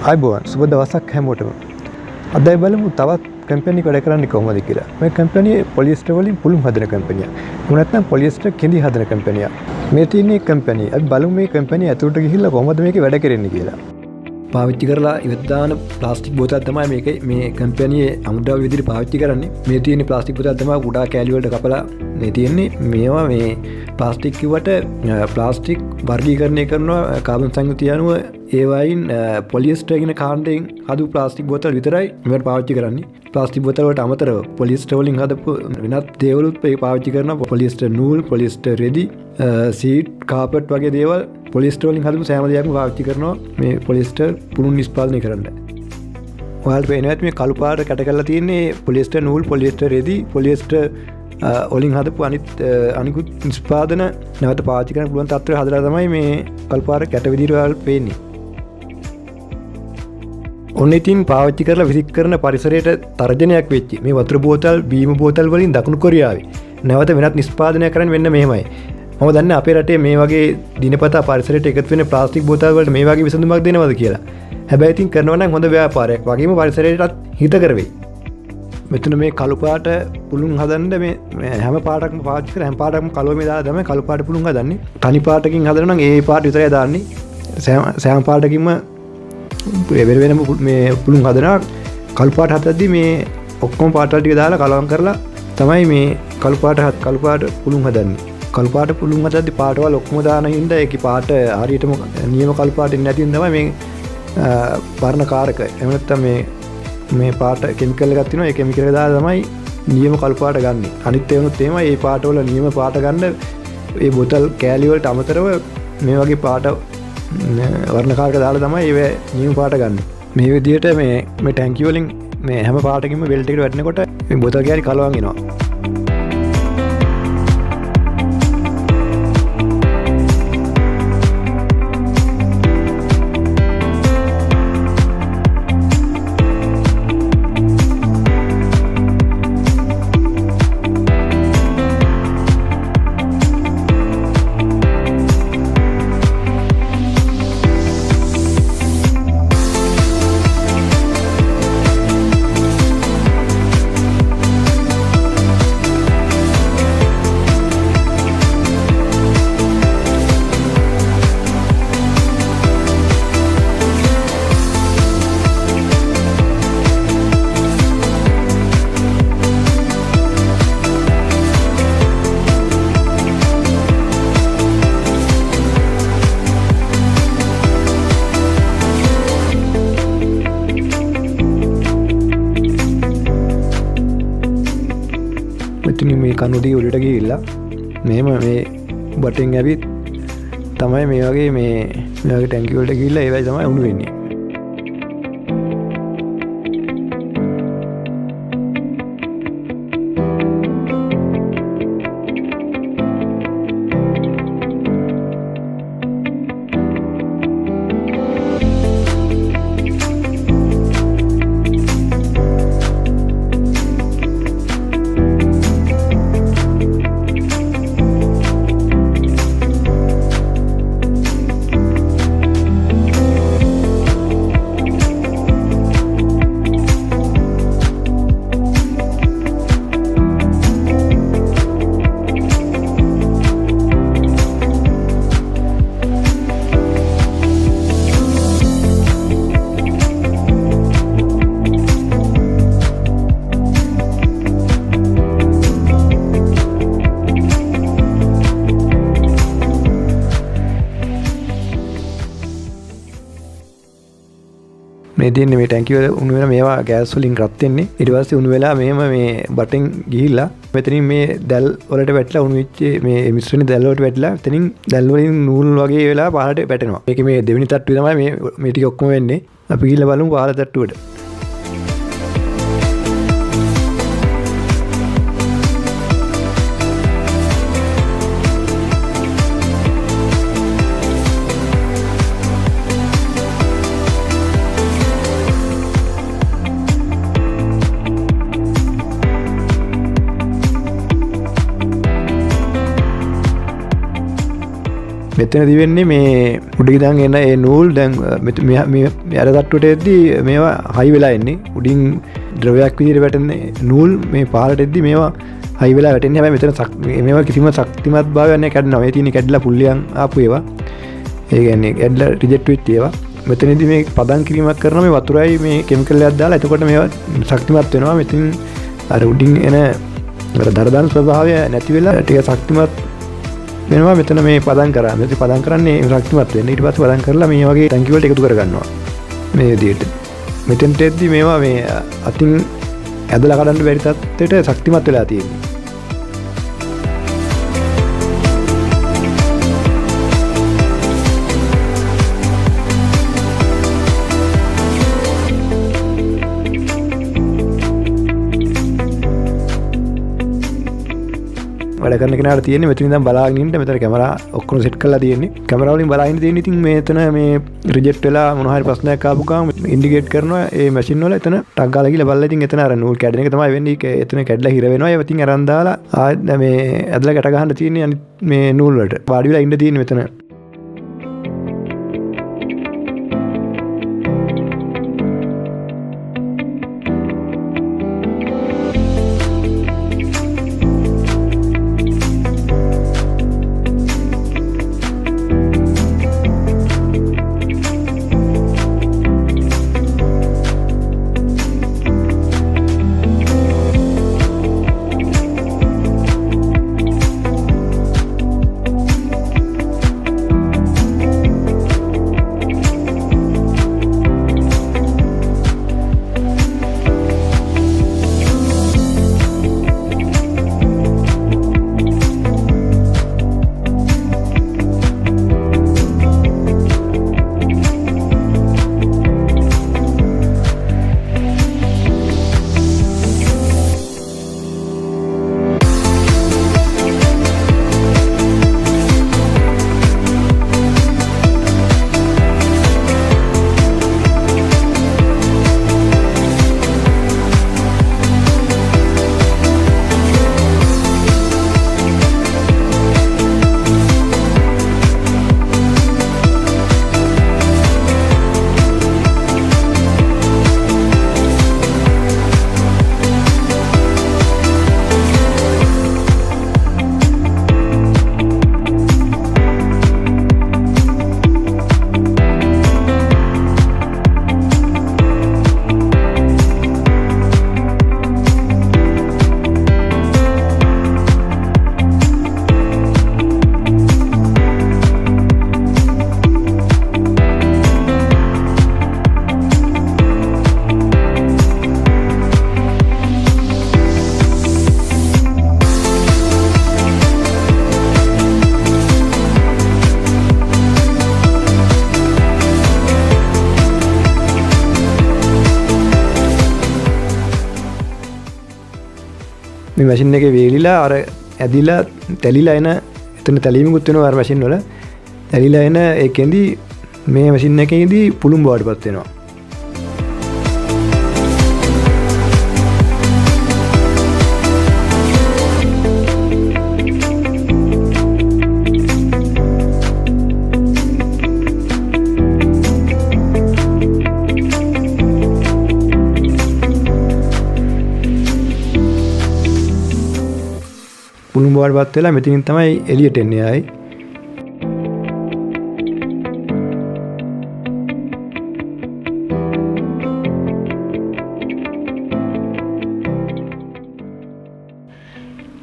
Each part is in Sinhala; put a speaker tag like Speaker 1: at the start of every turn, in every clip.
Speaker 1: ආයිබෝවන් සුබ දවසක් හැමෝටම. අදයි බලමු තවත් කම්පැනි වැඩ කරන්නේ කොහොමද කියලා. මේ කම්පැනි පොලිස්ටර් වලින් පුළුන් හදන කම්පැනියක්. එහෙම නැත්නම් පොලිස්ටර් කෙඳි හදන කම්පැනියක්. මේ තියෙන කම්පැනි අපි බලමු මේ කම්පැනි ඇතුළට ගිහිල්ලා කොහොමද මේකේ වැඩ කරන්නේ කියලා. පාවිච්චි කරලා ඉවත් දාන ප්ලාස්ටික් බෝතල් තමයි මේ කම්පැනියේ අමුද්‍රව්‍ය විදිහට පාවිච්චි කරන්නේ. මේ තියෙන ප්ලාස්ටික් බෝතල් තමයි කුඩා කෑලි වලට කපලා මේ තියෙන්නේ. මේවා මේ ප්ලාස්ටික් කිව්වට ප්ලාස්ටික් වර්ගීකරණය කරනවා කාබන් සංයුතිය අනුව ඒ වයින් පොලිස්ටර් කියන කාණ්ඩයෙන් හදපු ප්ලාස්ටික් බෝතල් විතරයි මේවට පාවිච්චි කරන්නේ. ප්ලාස්ටික් බෝතල් වලට අමතරව පොලිස්ටර් වලින් හදපු වෙනත් දේවලුත් පාවිච්චි කරනවා. පොලිස්ටර් නූල්, පොලිස්ටර් රෙදි, සීට්, කාපට් වගේ දේවල් පොලිස්ටර් වලින් හදපු සෑම දෙයක්ම පාවිච්චි කරනවා මේ පොලිස්ටර් පුළුන් නිෂ්පාදනය කරන්න. ඔයාලට පේනවා මේ කළු පාට කැට කරලා තියෙන්නේ පොලිස්ටර් නූල්, පොලිස්ටර් රෙදි, පොලිස්ටර් වලින් හදපු අනිකුත් නිෂ්පාදන නැවත පාවිච්චි කරන්න පුළුවන් තත්ත්වය හදලා තමයි මේ කළු පාට කැට විදිහට ඔයාලට පේන්නේ. ඔන්න ඉතින් පාවිච්චි කරලා විසික් කරන පරිසරයට තර්ජනයක් වෙච්චි මේ වතුර බෝතල්, බීම බෝතල් වලින් දකුණු කොරියාවේ නැවත වෙනත් නිෂ්පාදනය කරන්න වෙන්න මෙහෙමයි. මම දන්නේ අපේ රටේ මේ වගේ දිනපතා පරිසරයට එකතු වෙන ප්ලාස්ටික් බෝතල් වලට මේ වගේ විසඳුමක් දෙනවද කියලා. හැබැයි ඉතින් කරනවා නම් හොඳ ව්‍යාපාරයක් වගේම පරිසරයටත් හිතකර වෙයි. මෙතන මේ කළු පාට පුළුන් හදන්න මේ හැම පාටක්ම පාවිච්චි කරලා හැම පාටක්ම කලුවමේ දාලා තමයි කළු පාට පුළුන් හදන්නේ. තනි පාටකින් හදනවා නම් ඒ පාට විතරයි දාන්නේ. සෑම පාටකින්ම වෙන මේ පුළුන් හදනවා. කළු පාට හදද්දි මේ ඔක්කොම පාට ටික දාලා කලවම් කරලා තමයි මේ කළු පාට පුළුන් හදන්නේ. කළු පාට පුළුන් හදද්දි පාටවල ඔක්කොම දාන හින්දා ඒකේ පාට හරියටම නියම කළු පාටින් නැති හින්දා තමයි මේ වර්ණ කාරක. එහෙම නැත්නම් මේ පාට කෙමිකල් එකක් තියෙනවා. ඒ කෙමිකල් එක දාලා තමයි නියම කළු පාට ගන්න. අනිත් ඒවනුත් එහෙමයි. මේ පාටවල නියම පාට ගන්න මේ බෝතල් කෑලි වලට අමතරව මේ වගේ පාට වර්ණ කාරක දාලා තමයි ඒ නියම පාට ගන්න. මේ විදිහට මේ ටැංකිය වලින් මේ හැම පාටකින්ම වෙල්ට් එකට වැටෙනකොට මේ බෝතල් කෑලි කලවම් වෙනවා. මේ කනුදී උඩට ගිහිල්ලා මෙහෙම මේ බටෙන් ඇවිත් තමයි මේ වගේ ටැංකිය වලට ගිහිල්ලා ඒවයි තමයි උණු වෙන්නේ. මේ තියෙන්නේ මේ ටැංකිය වල උණු වෙන මේවා ගෑස් වලින් රත් වෙන්නේ. ඊට පස්සේ උණු වෙලා මෙහෙම මේ බටෙන් ගිහිල්ලා මෙතනින් මේ දැල් වලට වැටලා උණු වෙච්ච මේ මිශ්‍රණේ දැල් වලට වැටලා එතනින් දැල් වලින් නූල් වගේ වෙලා පහළට වැටෙනවා. මේකේ මේ දෙවෙනි තට්ටුවේ තමයි මේ ටික ඔක්කොම වෙන්නේ. අපි ගිහිල්ලා බලමු පහළ තට්ටුවට. මෙතනදි වෙන්නේ මේ උඩින් එන ඒ නූල් දැන් අර තට්ටුවට එද්දී මේවා හයි වෙලා එන්නේ උඩින් ද්‍රවයක් විදිහට වැටෙන නූල් මේ පහළට එද්දී මේවා හයි වෙලා වැටෙන්නේ. හැබැයි මෙතන මේවා කිසිම ශක්තිමත් භාවයක් නැහැ කැඩෙනවා. මේ තියෙන කැඩලා පුල්ලියන් ආපු ඒවා. ඒ කියන්නේ කැඩලා රිජෙක්ට් වෙච්ච ඒවා. මෙතනදී මේ පදම් කිරීමක් කරනවා මේ වතුරයි මේ කෙමිකල් එකක් දාලා. එතකොට මේවා ශක්තිමත් වෙනවා. මෙතින් අර උඩින් එන අර දරදන් ස්වභාවය නැති වෙලා ටික ශක්තිමත් වෙනවා. මෙතන මේ පදම් කරා. මෙතන පදම් කරන්නේ ශක්තිමත් වෙන්න. ඊට පස්සේ පදම් කරලා මේ වගේ ටැංකිය වලට එකතු කර ගන්නවා. මේ විදිහට. මෙතෙන්ට එද්දි මේවා මේ අතින් ඇදලා කඩන්න බැරි තත්ත්වයට ශක්තිමත් වෙලා තියෙනවා. වැඩ කරන කෙනාට තියෙන්නේ මෙතන ඉඳන් බලාගෙන ඉන්න. මෙතන කැමරා ඔක්කොම සෙට් කරලා තියෙන්නේ. කැමරා වලින් බලාගෙන තියෙන්නේ. ඉතින් මෙතන මේ රිජෙක්ට් වෙලා මොන හරි ප්‍රශ්නයක් ආපු ගමන් ඉන්ඩිකේට් කරනවා ඒ මැෂින් වල. එතන ටක් ගාලා ගිහලා බලලා ඉතින් එතන අර නූල් කැඩෙන එක තමයි වෙන්නේ. එතන කැඩලා හිර වෙනවා. ඒව ඉතින් අරන් දාලා ආයෙත් මේ ඇදලා ගැට ගහන්න තියෙන්නේ අනිත් මේ නූල් වලට. වාඩි වෙලා ඉන්න තියෙන්නේ මෙතන. මේ මැෂින් එකේ වේලිලා අර ඇදිලා තැලිලා එන එතන තැලීමකුත් වෙනවා අර මැෂින් වල. තැලිලා එන ඒකෙන්දි මේ මැෂින් එකේදී පුළුම් බවටපත් වෙනවා. පුළුම් බවටපත් වෙලා මෙතනින් තමයි එළියට එන්නේ ආයි.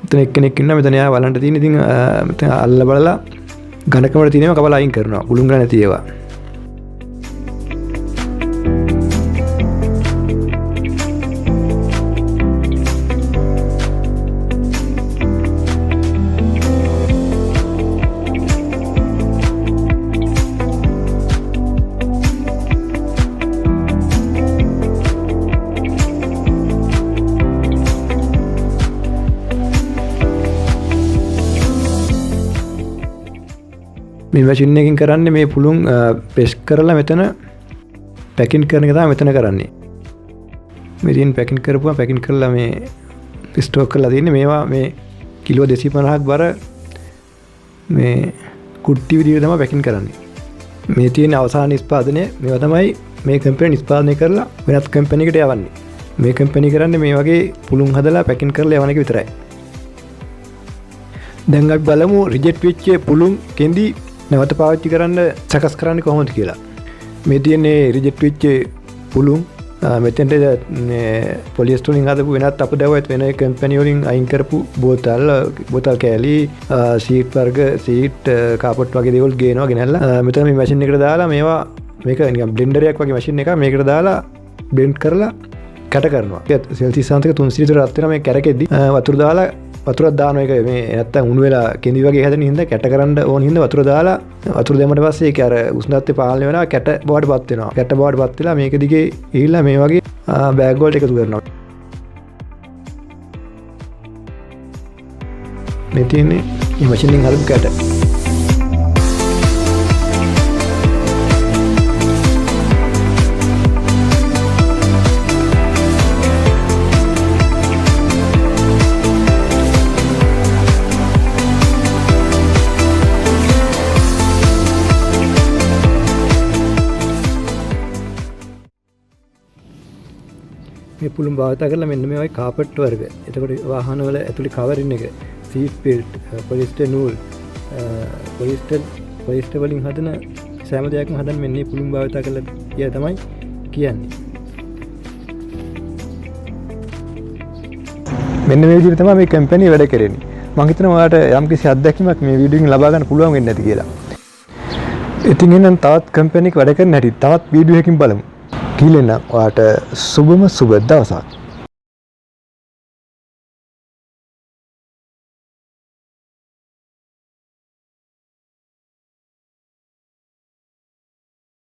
Speaker 1: මෙතන එක්කෙනෙක් ඉන්නවා. මෙතන යා බලන්න තියෙන ඉතින් මෙතන අල්ල බලලා ඝනකමට තියෙනවා කපලා අයින් කරනවා. පුළුම් ගන්න නැති ඒවා. මේ මැෂින් එකකින් කරන්නේ මේ පුළුන් ප්‍රෙස් කරලා මෙතන පැකින් කරන එක තමයි මෙතන කරන්නේ. මෙතන පැකින් කරපුවා පැකින් කරලා මේ ස්ටෝක් කරලා තියෙන්නේ. මේවා මේ කිලෝ 250ක් බර මේ කුට්ටි විදිහට තමයි පැකින් කරන්නේ. මේ තියෙන අවසාන නිෂ්පාදනය මේවා තමයි මේ කම්පැනි නිෂ්පාදනය කරලා වෙනත් කම්පැනිකට යවන්නේ. මේ කම්පැනි කරන්නේ මේ වගේ පුළුන් හදලා පැකින් කරලා යවන එක විතරයි. දැන් අපි බලමු රිජෙක්ට් වෙච්ච පුළුන් කෙන්දි නැවත පාවිච්චි කරන්න සකස් කරන්නේ කොහොමද කියලා. මේ තියෙන්නේ රිජෙක්ට් වෙච්ච පුළුන් මෙතෙන්ට පොලිස්ටර් වලින් හදපු වෙනත් අපදවයිත් වෙන කම්පැනි වලින් අයින් කරපු බෝතල් කෑලි සීට් වර්ග සීට් කාපට් වගේ දේවල් ගේනවා ගෙනල්ලා මෙතන මේ මැෂින් එකට දාලා මේවා මේක නිකන් බ්ලෙන්ඩර් එකක් වගේ මැෂින් එකක් මේකට දාලා බ්ලෙන්ඩ් කරලා කැට කරනවා. සෙල්සියස් අංශක 300 විතර රත් වෙනවා මේ කැරකෙද්දි වතුර දාලා වතුරක් දානවා ඒක මේ නැත්තම් උණු වෙලා කෙඳි වගේ හැදෙන හින්දා කැට කරන්න ඕන හින්දා වතුර දාලා වතුර දැම්මට පස්සේ ඒක අර උෂ්ණත්වය පාලනය වෙනවා කැට බවට පත් වෙනවා. කැට බවට පත් වෙලා මේක දිගේ ගිහිල්ලා මේ වගේ බෑග් වලට එකතු කරනවා. මේ තියෙන්නේ මේ මැෂින් එකෙන් හදපු කැට. මේ පුළුම් භාවිතා කරලා මෙන්න මේ වගේ කාපට් වර්ග. එතකොට වාහනවල ඇතුලේ කවරින් එක, සීට් බෙල්ට්, පොලිස්ටර් නූල්, පොලිස්ටර් වලින් හදන සෑම දෙයක්ම හදන්න මෙන්න මේ පුළුම් භාවිතා කරලා කියලා තමයි කියන්නේ. මෙන්න මේ විදිහට තමයි මේ කම්පැනි වැඩ කරන්නේ. මම හිතනවා ඔයාලට යම්කිසි අත්දැකීමක් මේ වීඩියෝ එකෙන් ලබා ගන්න පුළුවන් වෙන්නේ නැති කියලා. ඉතින් එහෙනම් තවත් කම්පැනි එක වැඩ කරන හැටි තවත් වීඩියෝ එකකින් බලමු. කියලා ඔයාලට සුබම සුබ දවසක්.